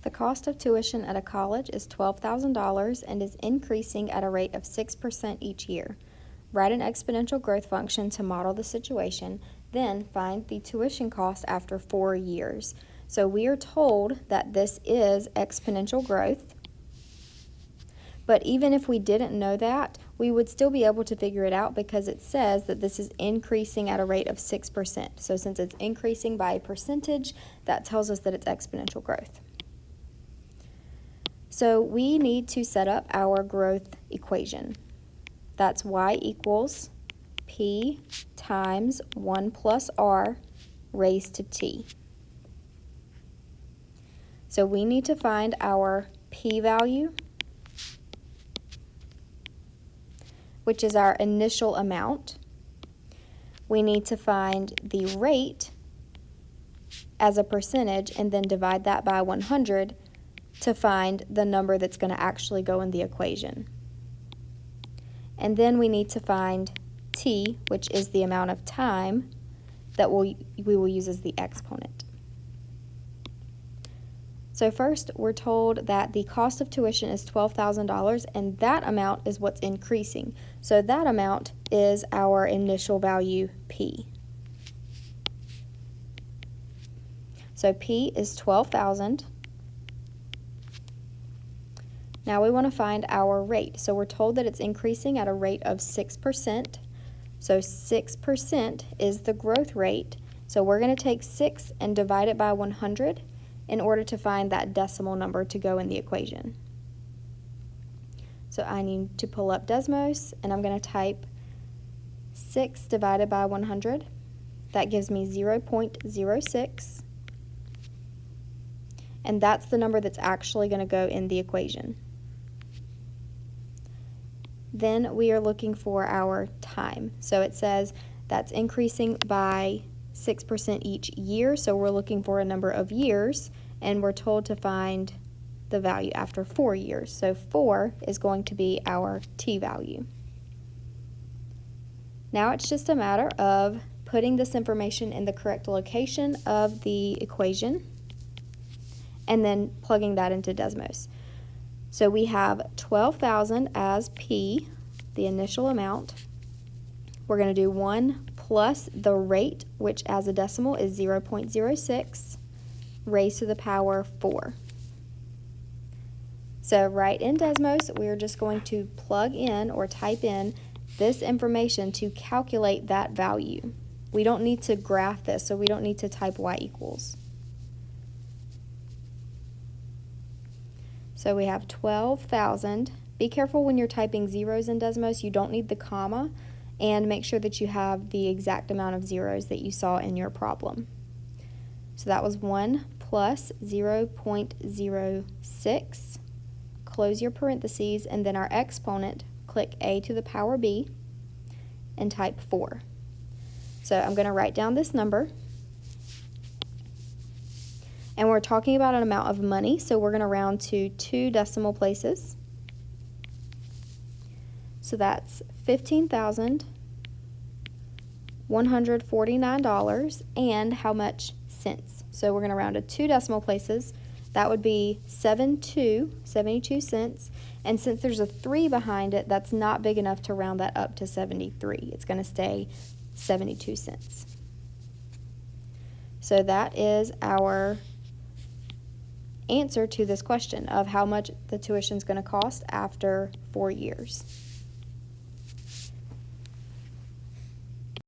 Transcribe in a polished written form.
The cost of tuition at a college is $12,000 and is increasing at a rate of 6% each year. Write an exponential growth function to model the situation, then find the tuition cost after 4 years. So we are told that this is exponential growth, but even if we didn't know that, we would still be able to figure it out because it says that this is increasing at a rate of 6%. So since it's increasing by a percentage, that tells us that it's exponential growth. So we need to set up our growth equation. That's y equals p times 1 plus r raised to t. So we need to find our p-value, which is our initial amount. We need to find the rate as a percentage and then divide that by 100 to find the number that's going to actually go in the equation. And then we need to find t, which is the amount of time that we will use as the exponent. So first, we're told that the cost of tuition is $12,000, and that amount is what's increasing. So that amount is our initial value, p. So p is 12,000. Now we want to find our rate. So we're told that it's increasing at a rate of 6%. So 6% is the growth rate. So we're going to take 6 and divide it by 100 in order to find that decimal number to go in the equation. So I need to pull up Desmos, and I'm going to type 6 divided by 100. That gives me 0.06. And that's the number that's actually going to go in the equation. Then we are looking for our time. So it says that's increasing by 6% each year, so we're looking for a number of years, and we're told to find the value after 4 years. So 4 is going to be our t value. Now it's just a matter of putting this information in the correct location of the equation and then plugging that into Desmos. So we have 12,000 as p, the initial amount. We're going to do 1 plus the rate, which as a decimal is 0.06, raised to the power 4. So right in Desmos, we're just going to plug in or type in this information to calculate that value. We don't need to graph this, so we don't need to type y equals. So we have 12,000. Be careful when you're typing zeros in Desmos, you don't need the comma, and make sure that you have the exact amount of zeros that you saw in your problem. So that was 1 plus 0.06. Close your parentheses, and then our exponent, click a to the power b, and type 4. So I'm going to write down this number. And we're talking about an amount of money, so we're going to round to 2 decimal places. So that's $15,149 and how much cents. So we're going to round to 2 decimal places. That would be 72 cents. And since there's a 3 behind it, that's not big enough to round that up to 73. It's going to stay 72 cents. So that is our answer to this question of how much the tuition is going to cost after 4 years.